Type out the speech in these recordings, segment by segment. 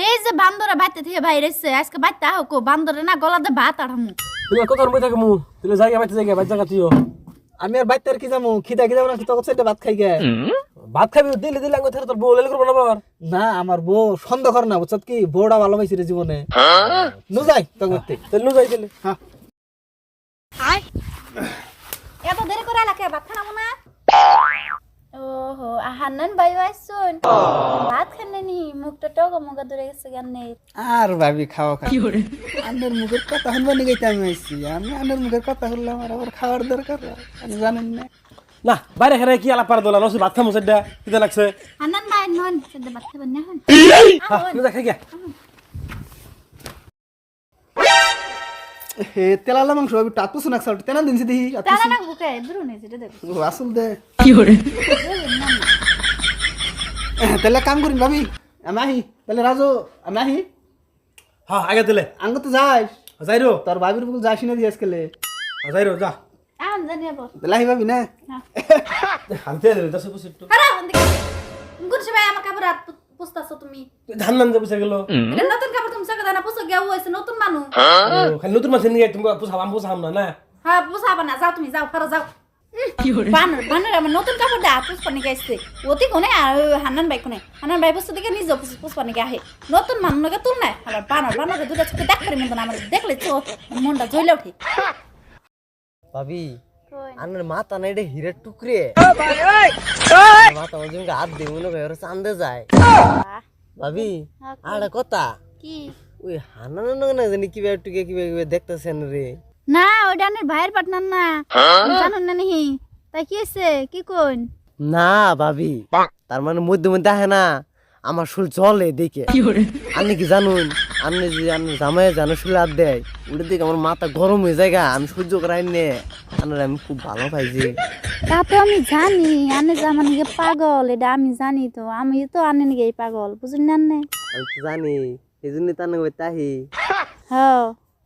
এই যে বান্দরে বাইতে থেকে বাইরেছে আজকে বাইতে হোক বান্দরে না গলাতে ভাত আড়ামু তুই কত রুমে থাকে মু তুই যাই বাইতে যাই বাইতে জায়গা তুইও আমি আর বাইতে আর কি যাবো খিদা কি যাবো না তোর সাথে ভাত খাই গে ভাত খাবি দিলে দিলে আঙ্গুর তোর বউ লেলে করবো না বাবার না আমার বউ সন্দেহ কর না বুঝছত কি বউটা ভালো পাইছি রে জীবনে নু যাই তো করতে তাহলে নু যাই দিলে হ্যাঁ এত দেরি করে এলাকে ভাত খানাবো না ওহো হান্নান ভাই আইসুন ভাত খানে নি মুখটা টক মুখা ধরে গেছে গান্নে আর ভাবি খাওয়া খা আন্নের মুখের কথা শুনবো নি গাইতে আমি আইছি আমি আন্নের মুখের কথা শুনলাম আর আবার খাওয়ার দরকার আমি জানেন না না বাইরে খেলে কি আলাপ পারা দোলা নসি ভাত খামু সেটা কিটা লাগছে হান্নান ভাই নন সেটা ভাত খাবেন না হন তুই দেখ গিয়া হে তেলালা মাংস আমি টাকু শুনাক সাউট তেনা দিনছি দিহি তারা না বুকে দূর নেই যেটা দেখ আসল দে কি করে তাহলে কাম করিন ভাবি আমি আহি তাহলে রাজু আমি আহি হ্যাঁ আগে দিলে আঙ্গ তো যাই যাই রো তোর ভাবির বুকুল যাসি না দিয়াস কেলে যাই রো যা আম জানি আবার তাহলে আহি ভাবি না হালতে দিলে 10% একটু আরে ওদিকে গুরছে ভাই আমার কাপড় পুছতাছো তুমি ধান নাম যাবো গেল এটা নতুন কাপড় তুমি সাকা দানা পুছো গেও হইছে নতুন মানুষ খালি নতুন মাছ নিয়ে তুমি পুষাম পুষাম না না হ্যাঁ পুছাবা না যাও তুমি যাও ফেরো যাও বানর বানর আমার নতুন কাপড় দা পুষ্পানি গাইছে অতি কোনে আর হান্নান ভাই কোনে হান্নান ভাই পুষতে দিকে নিজে পুষ্পানি গে আহে নতুন মানুষকে তুল নাই আর বানর বানর দুটা চোখে দেখ পারি মন আমার দেখলে তো মনটা জ্বলে ওঠে ভাবি আনের মাথা নাই রে হীরের টুকরে মাথা ওজন হাত দিয়ে মনে করে চান্দে যায় ভাবি আর কথা কি ওই হানানো না জানি কিভাবে টুকে কিভাবে দেখতেছেন রে না ওটা আমার ভাইয়ের পার্টনার না জানুন না নিহি তাই কি হইছে কি কোন না ভাবি তার মানে মধ্যে মধ্যে আহে না আমার শুল চলে দেখে আপনি কি জানুন আপনি যে আপনি জামাই জানো শুলে হাত দেয় ওটা দেখে আমার মাথা গরম হয়ে যায় গা, আমি সহ্য করাই নে আনার আমি খুব ভালো পাইছি তা তো আমি জানি আনে জামান নিকে পাগল এটা আমি জানি তো আমি তো আনে নিকে পাগল বুঝুন না নে আমি তো জানি এই জন্যই তার নাকি তাহি হ্যাঁ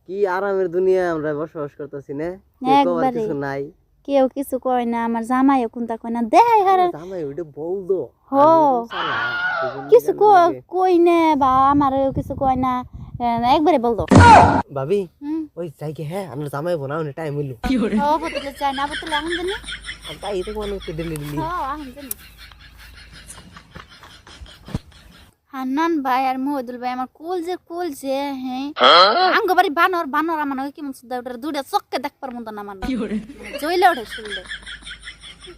কি আরামের দুনিয়া আমরা বসবাস করতেছি না একবারে কিছু নাই কেউ কিছু কয় না আমার জামাইও কোনটা কয় না দেখাই হারে জামাই ওইটা বলদো হো কিছু কই না বা আমারও কিছু কয় না একবারে বলদো ভাবি ওই যাইকে হ্যাঁ আমরা জামাই বোনা টাইম হইলো ও বতলে চাই না বতলে এখন জানি তাই তো মানুষ দিল্লি দিল্লি এখন জানি হান্নান ভাই আর মহিদুল ভাই আমার কুল যে হ্যাঁ আঙ্গ বাড়ি বানর বানর আমার কেমন সুন্দর ওটা দুইটা চক্কে দেখ পার মতো না আমার জইলে ওঠে শুনলে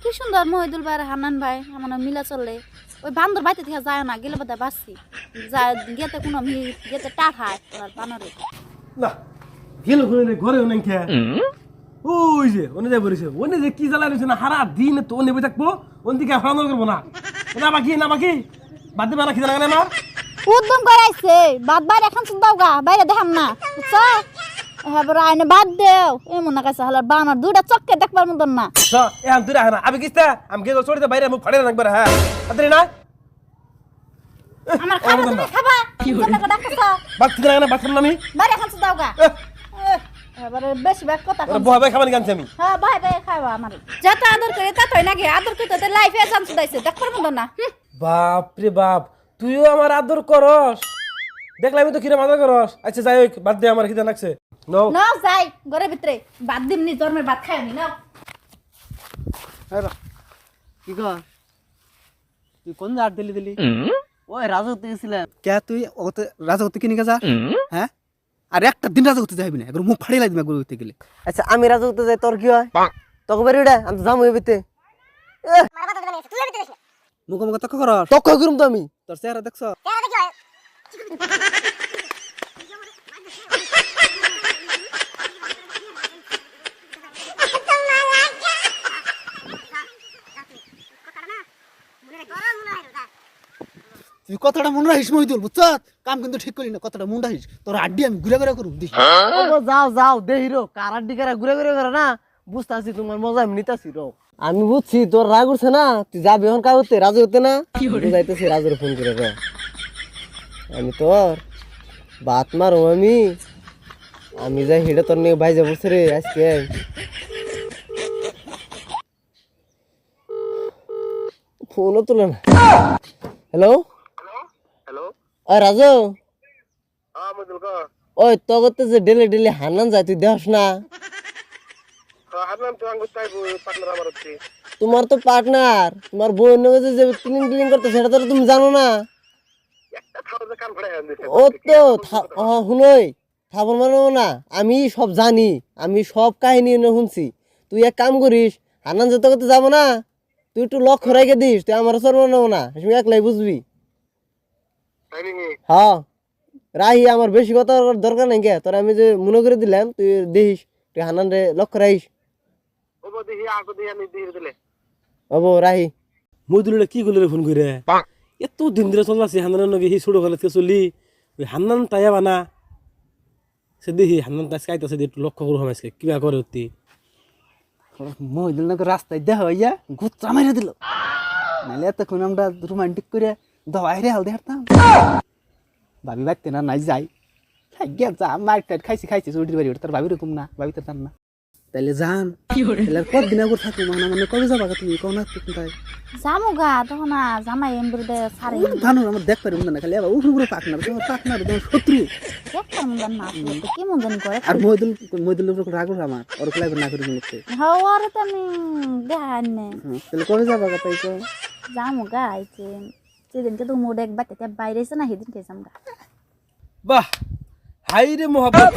কি সুন্দর মহিদুল ভাই আর হান্নান ভাই আমার মিলা চললে ওই বান্দর বাইতে থেকে যায় না গেলে বোধহয় বাঁচছি গেতে কোনো গেতে টাট হয় আর বানরে না গেল ঘরে অনেক খেয়ে ওই যে ওনে যাই বলেছে ওনে যে কি জ্বালা রয়েছে না হারা দিন তো ওনে বই থাকবো ওন দিকে হরানো করবো না না বাকি বাদ দিবা না খিদা লাগে না উদ্যম করাইছে বাদ বাইরে এখন শুনতাও গা বাইরে দেখাম না বুঝছো এবার আইনে বাদ দেও এমন না কাছে হলার বানর দুইটা চক্কে দেখবার মতন না এখন তুই রাখা না আমি কিস্তা আমি গেল চড়িতে বাইরে মুখ ফাড়ে রাখবে হ্যাঁ তাড়াতাড়ি না আমার খাবার তুমি খাবা জন্য ডাকছ বাদ খিদা লাগে না বাদ খাম না আমি বাইরে এখন শুনতাও গা এবারে বেশি বেশ কথা কম বয় ভাই খাবার গানছি আমি হ্যাঁ ভাই ভাই খাবা আমার যত আদর করে তা তই নাকি আদর করতে তো লাইফে জান শুদাইছে দেখবার মতন না বাপ রে বাপ তুইও আমার আদর করস দেখলাম আমি তো কিরম আদর করস আচ্ছা যাই হোক বাদ দে আমার খিদা লাগছে নো না যাই ঘরের ভিতরে বাদ দিমনি জন্মের ভাত খাই আমি নাও কি কর তুই কোন জাত দিলি ওই রাজত্ব গেছিলাম কে তুই ওতে রাজগতি কিনে যা হ্যাঁ আর একটা দিন রাজগতি যাবি না একবার মুখ ফাড়িয়ে লাগবে একবার উঠতে গেলে আচ্ছা আমি রাজত্ব যাই তোর কি হয় তোকে বাড়ি ওটা আমি তো যাবো এবিতে মুখোমুখি তক্ক কর তক্ক করুম তো আমি তোর চেহারা দেখছ তুই কথাটা মনে রাখিস মহিদুল বুঝছ কাম কিন্তু ঠিক করি না কথাটা মনে রাখিস তোর আড্ডি আমি ঘুরে ঘুরে করুম দেখি যাও দে হিরো কারার দিকে ঘুরে ঘুরে করে না বুঝতেছি তোমার মজা আমি নিতেছি রো আমি বুঝছি তোর রাগ উঠছে না তুই যাবি এখন কাজ করতে রাজু হতে না যাইতেছি রাজুর ফোন করে রে আমি তোর বাত মারো আমি যাই হেঁটে তোর নিয়ে বাইজা বসে রে আজকে ফোনও তুলে না হ্যালো রাজু ওই তগতে যে ডেলি ডেলি হান্নান যায় তুই দেখস না? তোমার তো পার্টনার, তোমার বউয়ের নগে যে ক্লিন ক্লিন করতে সেটা তো তুমি জানো না? ও তো শুনই থাপর মারবো না, আমি সব জানি, আমি সব কাহিনী শুনছি। তুই এক কাম করিস, হান্নান যেতে করতে যাবো না, তুই একটু লক্ষ্য রেখে দিস, তুই আমার সর মারবো না, তুমি একলাই বুঝবি। হ্যাঁ রাহি, আমার বেশি কথা দরকার নাই কে, তোর আমি যে মনে করে দিলাম তুই দেখিস, তুই হান্নান রে লক্ষ্য রাখিস। হবো রাহি। মইদুল কি করলে ফোন করে এত দিন ধরে চলছে হান্নানের নগে সেই ছোট কলেজ চলি ওই হান্নান তাইয়া বানা সে দেখি হান্নান তাই কাইতেছে একটু লক্ষ্য করবো আজকে কিবা করে অতি মহিদুল নাকি রাস্তায় দেখা হইয়া গুচ্ছা মাইরে দিল, নাহলে এতক্ষণ আমরা রোমান্টিক করে দবাইরে হাল দেখতাম। ভাবি বাড়তে না নাই যাই গিয়া যা মার টাইট খাইছি চুটির বাড়ি তার ভাবি রকম না, ভাবি তো তার না। তাইলে যান তাহলে কতদিন আগে থাকবো মানে কবে যাবা তুমি কও না তাই জামু গা তখন জামাই এমবুর দে সারে ভালো আমার দেখ পারি না, খালি আবার উঠে উঠে পাকনার পাকনার শত্রু দেখতাম মুন্দান না আসলে কি মুন্দানি করে আর মহিদুল উপর রাগ আমার ওর খেলা না করি মনে হওয়ার তো আমি দেখাই নে তাহলে কবে যাবা তাই তো জামু গা আইছে সেদিনকে তো মোড একবার থেকে বাইরে এসে না সেদিন খেয়েছাম গা। বাহ হাই রে মোহব্বত,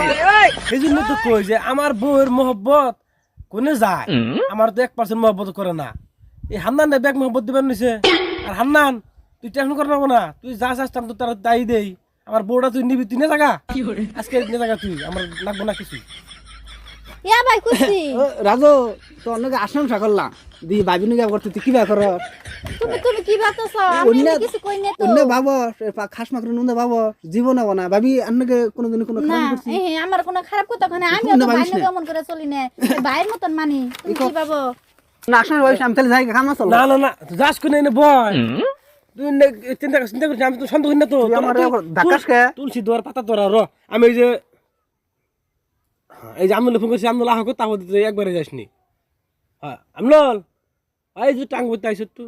এই জন্য তো কই যে আমার বউয়ের মোহব্বত কোনে যায়, আমার তো 1% মোহব্বত করে না। এই হান্নান ব্যাগ মোহব্বত দিবেন নিছে, আর হান্নান তুই টেনশন করে নেবো না, তুই যা চাচ্তাম তো তারা তাই দেই। আমার বউটা তুই নিবি, তুই নে জায়গা আজকে নে জায়গা, তুই আমার লাগবো না কিছু। ইয়া ভাই খুশি রাজু তো অনেক আশঙ্কা করলাম দি ভাবি নিয়ে করতে তুই কিবা কর তুমি কি ভাবতেছ আমি কিছু কই না তো অন্য ভাবো খাস মাকড় নুন ভাবো জীবন হবো না ভাবি অন্যকে কোনোদিন কোনো না খারাপ করছি আমার কোনো খারাপ কথা কই না, আমি তো বাইরে কেমন করে চলি না বাইরের মতন মানি। তুমি কি ভাবো না আশঙ্কা বয়স আমি তাহলে যাই কাম না চলো না না না তুই যাস কোনে এনে বয়, তুই চিন্তা করছিস আমি তো সন্দেহ করি না তো। আমার ধাক্কাস কে তুলসী দোয়ার পাতা তোরা র আমি এই যে আমনুল ফোন করছি, আমনুল আহ তাহলে তুই একবারে যাসনি। হ্যাঁ আমনুল এই যে টাঙ্গ বলতে আইস একটু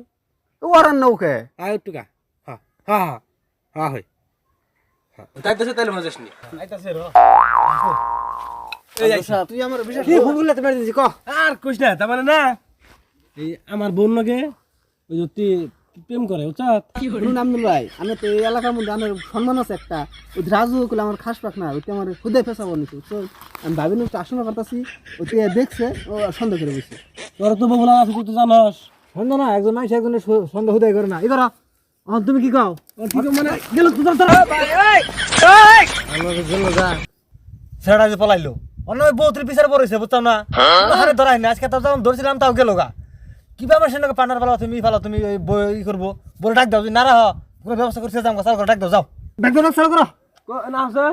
ওর নৌকে আয় একটু গা। হ্যাঁ হ্যাঁ হ্যাঁ হ্যাঁ হয় তাইতেছে তাইলে মজা যাসনি আইতাছে র এই যাইছে। তুই আমার বিশেষ কি ফোন করলে তুমি দিছি ক আর কইস না তার মানে না এই আমার বোন লগে ওই যে তুই প্রেম করে উচাত শুনুন আব্দুল ভাই আমি তো এই এলাকার মধ্যে আমার সম্মান আছে একটা, ওই রাজু কইলে আমার খাস পাক না, ওইটা আমার খুদে পেশা বনিছে। তো আমি ভাবি না আশঙ্কা করতেছি ওইটা দেখছে ও সন্দেহ করে বসে। তোর তো বগুলা আছে তুই তো জানস সন্দেহ না একজন মানুষ একজনের সন্দেহ হুদাই করে না এবার তুমি কি কও ঠিক মানে গেল তুই ছেড়া যে পলাইলো অন্য বউত্রী পিছারে পড়েছে বুঝতাম না হারে ধরাই না আজকে তো যখন ধরছিলাম তাও গেল গা কিভাবে আমার সঙ্গে পার্টনার ফালাও তুমি ওই বই ই করবো বলে ডাক দাও যদি না রাহ কোনো ব্যবস্থা করছে যাও সাল করে ডাক দাও যাও ডাক দাও চালু করো না আছে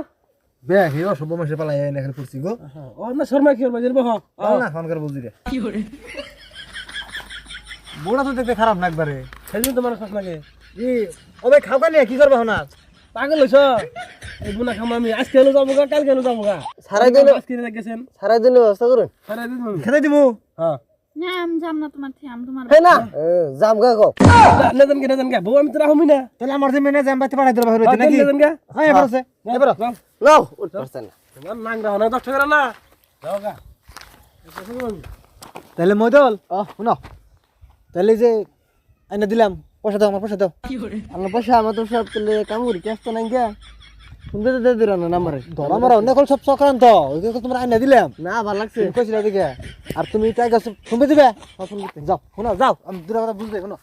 বে হে অসভ্য মানুষের পালাই এখানে করছি গো ও না শর্মা কি করবা জানবো না ফোন করে বুঝি রে বুড়া তো দেখতে খারাপ না একবারে সেদিন তোমার শ্বাস লাগে ও ভাই খাও কানে কি করবে না পাগল হইছ এই বুনা খাম আমি আজকে হলো যাবো গা কালকে হলো যাবো গা সারাই দিন আজকে গেছেন সারাই দিনের ব্যবস্থা করুন। সারা দিন খেতে দিব হ্যাঁ না আমি যাম না তোমার থেকে আমি তোমার হ্যাঁ না জাম গা কো না জান গা বউ আমি তো রাখুমি না তাহলে আমার যে মেনে জাম বাইতে পাঠাই দিল বাইরে নাকি না জান গা হ্যাঁ এবার আছে এবার নাও উঠ পারছেন না তোমার নাং রাও না 10 টাকা না যাও গা তাহলে মইদল শুনো তাহলে যে আইনা দিলাম পয়সা দাও আমার পয়সা দাও আমার পয়সা আমার তো সব তুলে কাম করি ক্যাশ তো নাই গা শুনতে তো দিল না নাম্বারে ধর আমার অন্য কোন সব চক্রান্ত ওইগুলো তোমার আইনা দিলাম না ভালো লাগছে তুমি কইছিল দিকে আর তুমি টাই গাছ শুনবে দিবে যাও শোনো যাও আমি দূরে কথা বুঝতে শোনো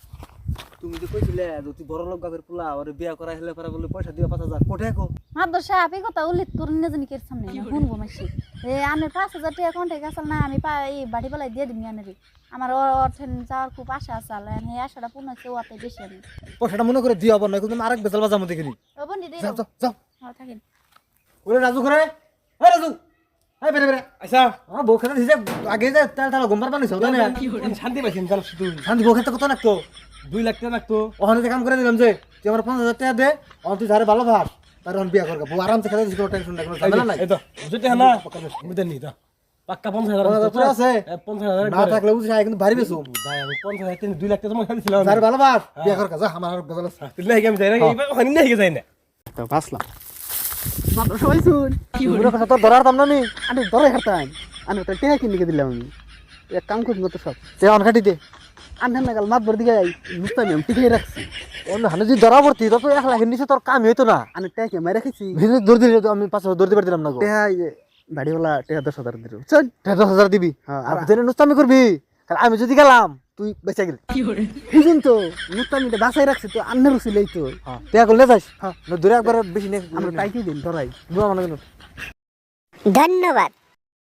তুমি যে কইছিলে যদি বড় লোক গাবের পোলা ওরে বিয়া করা হলে পরে বলে পয়সা দিও 5000 কোটে কো মাদর সাহেব এই কথা উল্লেখ করুন না জানি কে সামনে না শুনবো মাসি এ আনের 5000 টাকা কন্টাক্ট আছে না আমি এই বাড়ি বেলায় দিয়ে দিবি আনেরি আমার অর্থেন যাওয়ার খুব আশা আছে এই আশাটা পূর্ণ হচ্ছে ওতে বেশি আমি পয়সাটা মনে করে দিও আবার নয় কিন্তু আরেক বেজাল বাজার মধ্যে কিনি ও বন্ধি দিই যাও যাও যাও হ্যাঁ থাকেন ওরে রাজু করে এই রাজু এই বেরে বেরে আচ্ছা বউ খেতে দিছে আগে যা তাল গোমবার বানিস না শান্তি পাইছেন চল তুই শান্তি বউ খেতে কত লাগতো 2 লাখ টাকা লাগতো ওখানে যে কাম করে দিলাম যে তুই আমার 5000 টাকা দে আর তুই ধারে ভালো ভাস তার বিয়া করবা বউ আরামসে খেতে দিস কোনো টেনশন নাই কোনো ঝামেলা নাই এই তো বুঝতে না মুদেন নি তো পাক্কা 50000 পুরো আছে 50000 না থাকলে বুঝিস কিন্তু ভারী বেশু ভাই আমি 50000 2 লাখ টাকা জমা খাইছিলাম ধারে ভালো ভাস বিয়া কর যা আমার আর গজাল আছে তুই নাই আমি যাই না ওখানে নাই যাই না তো বাসলাম বাবা সবাই শুন পুরো কথা তোর ধরার দাম না আমি আমি ধরে হারতাম আমি তো টেহা কিনে দিলাম আমি এক কাম করবো তো সব তে অনকাটি দে আন্ধার নাগাল মাত ভর দিকে মুস্তামি আমি টিকে রাখছি অন্য হানে যদি ধরা পড়তি তো 1 লাখের নিচে তোর কাম হইতো না আমি টেকে মারা খাইছি ভিতরে দৌড় দিলে তো আমি 500 দৌড় দিবার দিলাম না গো টেহা বাড়িওয়ালা টেহা 10,000 দিল চল 10,000 দিবি হ্যাঁ, আর জেনে নুস্তামি করবি কারণ আমি যদি গেলাম তুই বেঁচে গেলি বুঝুন তো মুস্তামিটা বাসায় রাখছি তো আন্নের উচিলেই তো হ্যাঁ তুই করলে যাস হ্যাঁ দূরে একবার বেশি নে আমরা টাইকি দিন ধরাই দুয়া মানে ধন্যবাদ।